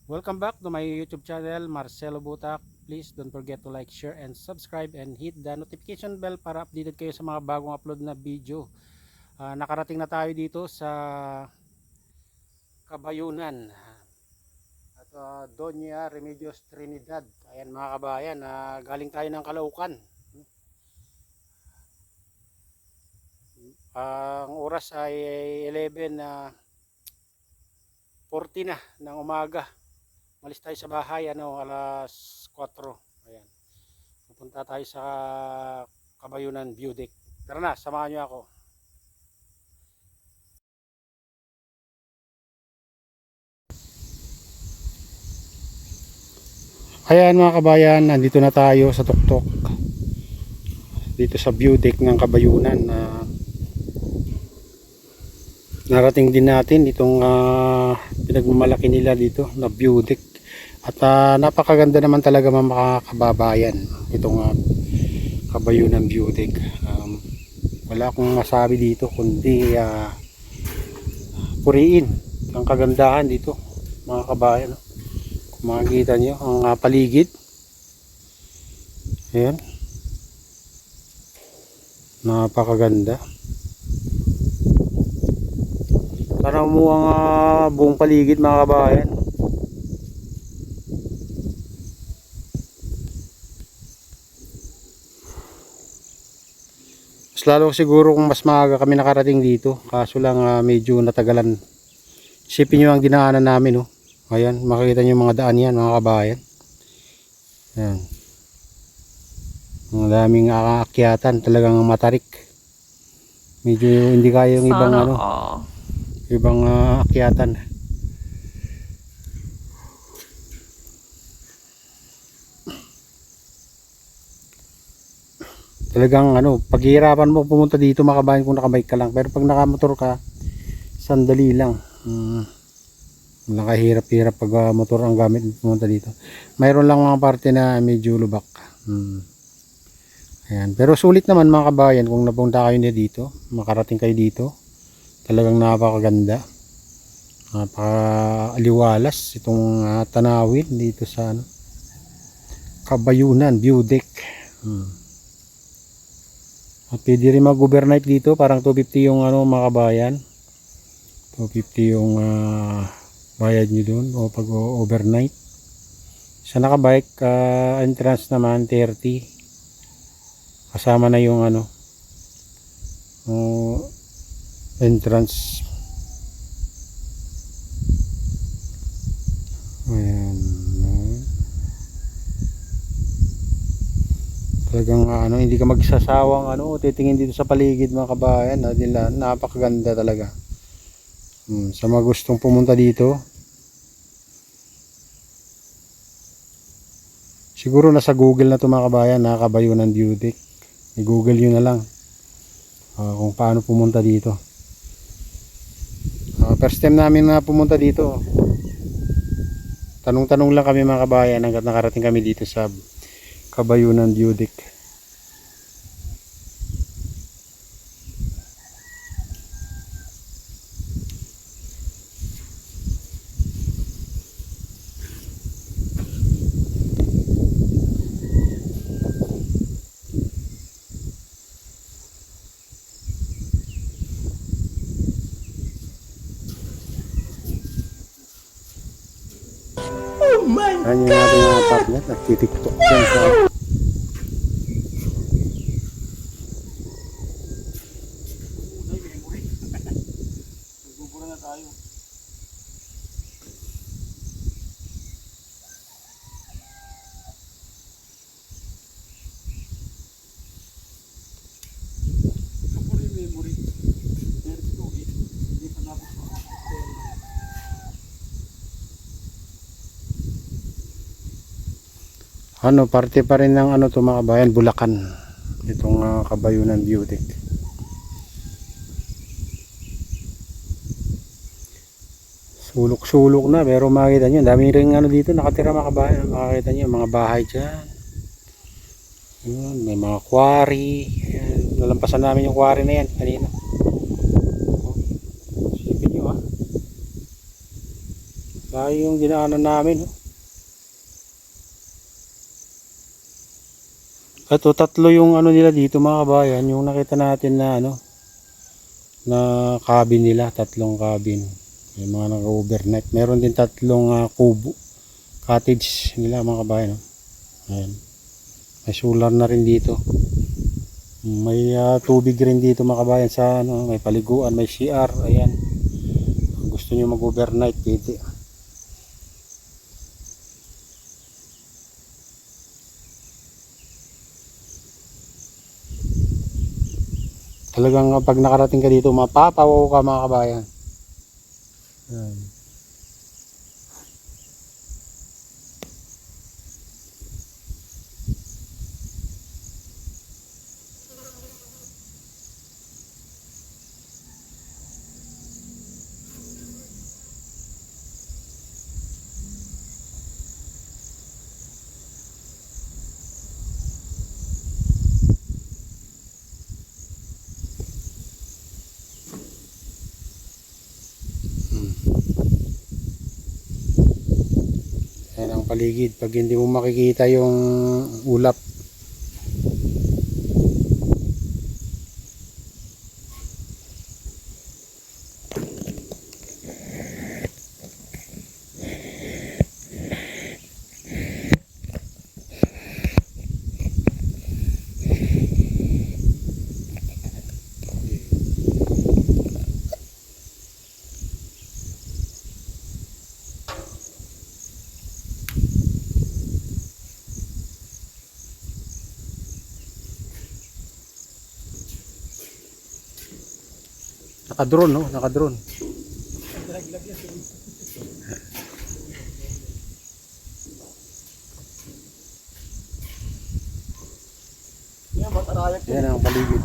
Welcome back to my YouTube channel, Marcelo Butak. Please don't forget to like, share, and subscribe and hit the notification bell para updated kayo sa mga bagong upload na video. Nakarating na tayo dito sa Kabayunan at Doña Remedios Trinidad. Ayan mga kabayan, galing tayo ng Caloocan. Ang oras ay 11:40 na ng umaga. Malis tayo sa bahay alas 4. Ayan. Pupunta tayo sa Kabayunan View Deck. Tara na, samahan niyo ako. Ayan mga kabayan, nandito na tayo sa tuktok. Dito sa view deck ng Kabayunan. Narating din natin itong pinagmamalaki nila dito na view deck. At napakaganda naman talaga mga kababayan itong Kabayunan view deck. Wala akong masabi dito kundi puriin ang kagandahan dito mga kabayan. Kung makikita nyo ang paligid, ayan, napakaganda. Tanaw mo ang buong paligid mga kabayan. Mas lalo siguro kung mas maaga kami nakarating dito, kaso lang medyo natagalan. Isipin nyo ang dinaanan namin, oh. Ayan, makikita nyo yung mga daan yan mga kabayan. Ayan. Ang daming aakyatan, talagang matarik. Medyo hindi kaya yung ibang ibang akyatan. Talagang paghihirapan mo pumunta dito mga kabayan kung nakabike ka lang. Pero pag nakamotor ka, sandali lang. Nakahirap-hirap pag motor ang gamit pumunta dito. Mayroon lang mga parte na medyo lubak. Ayan. Pero sulit naman mga kabayan kung napunta kayo na dito, makarating kayo dito. Talagang napakaganda. Napakaliwalas itong tanawin dito sa Kabayunan View Deck. At pwede rin mag-overnight dito, parang 250 yung mga kabayan. 250 yung bayad nyo dun o pag overnight. Sa nakabike entrance naman 30, kasama na yung entrance. Ayan. Talagang hindi ka magsasawang titingin dito sa paligid mga kabayan. Napakaganda talaga. Sa mga gustong pumunta dito, siguro nasa Google na ito mga kabayan, Kabayunan View Deck. I-google nyo na lang kung paano pumunta dito. First time namin na pumunta dito. Tanong-tanong lang kami mga kabayan hanggat nakarating kami dito sa Kabayunan View Deck. Oh my God! Ayan yung ating mga partner, nagtitiktok dyan sa nagbubura na tayo. Memory. Hindi pa napos parte pa rin ng to mga kabayan, Bulacan itong Kabayunan View Deck. Sulok-sulok na pero makikita nyo daming ring dito nakatira mga kabayan. Makikita nyo mga bahay dyan. Ayan, may mga quarry. Ayan, nalampasan namin yung quarry na yan kanina. Isipin nyo Tayo yung dinaanan namin. Oh. Ito, tatlo yung ano nila dito mga kabayan. Yung nakita natin na ano, na cabin nila. Tatlong cabin. Yung mga naka-overnight. Meron din tatlong kubo. Cottage nila mga kabayan. Oh. Ayan. May solar na rin dito. May tubig rin dito mga kabayan sa ano, may paliguan, may CR. Ayan. Kung gusto niyo mag-overnight, pwede. Talagang pag nakarating ka dito, mapapawaw ka mga kabayan. Ayan. Ayan ang paligid. Pag hindi mo makikita yung ulap. Naka-drone, no? Naka-drone. Yan, matarayan. Yan ang paligid.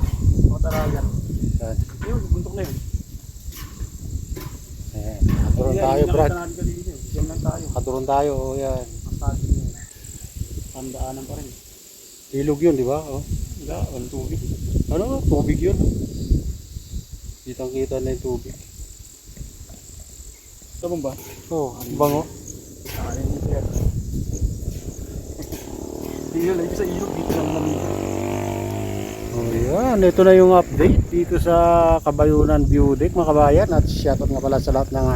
Matarayan. Ayan. Yun, bundok na yun. Ayan. Naka-drone tayo, Brad. Yan lang tayo. Naka-drone tayo. Oh, yan. Masabi yun. Tandaanan pa rin. Ilog yun, di ba? Oh. Wala, walang tubig. Ano? Tubig yun. Kitang-kita na yung tubig. Ito ba? Oh, bango. Nakanin ni Sir. Dito lang, sa ilog, dito lang namin. Oh, yan. Ito na yung update dito sa Kabayunan View Deck, mga kabayan. At shoutout nga pala sa lahat ng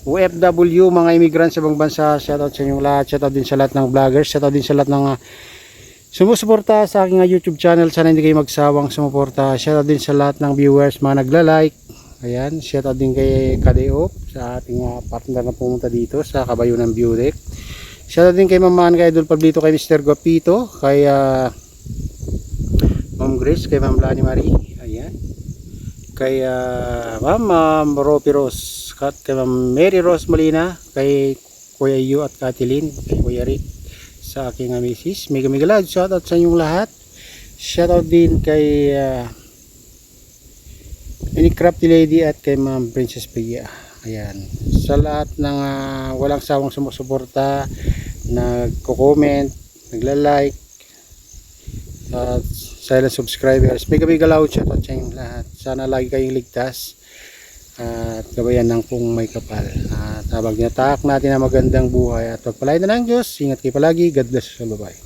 OFW, mga immigrant sa ibang bansa. Shoutout sa inyong lahat. Shoutout din sa lahat ng vloggers. Shoutout din sa lahat ng sumusuporta sa aking YouTube channel. Sana hindi kayo magsawang sumuporta. Shoutout din sa lahat ng viewers, mga nagla-like. Ayan, shoutout din kay Kadeo sa ating partner na pumunta dito sa Kabayunan View Deck. Shoutout din kay Mamahan, kay Idol Pablito, kay Mr. Guapito, kay Ma'am Grace, kay Ma'am Lani Marie. Ayan. Kay Ma'am Ropi Rose, kay Ma'am Mary Rose Molina, kay Kuya Yu at Kathleen, kay Kuya Rick, sa aking misis. Mega love, shoutout sa inyong lahat. Shoutout din kay Any Crafty Lady at kay Ma'am Princess Pia. Ayan. Sa lahat ng walang sawang sumusuporta, nagko-comment, nagla-like, at silent subscribers. Mega love, shoutout sa inyong lahat. Sana lagi kayong ligtas at gabayan ng kung may kapal. At habang nataak natin ang magandang buhay at pagpalain na ng Diyos, ingat kayo palagi. God bless you. Bye-bye.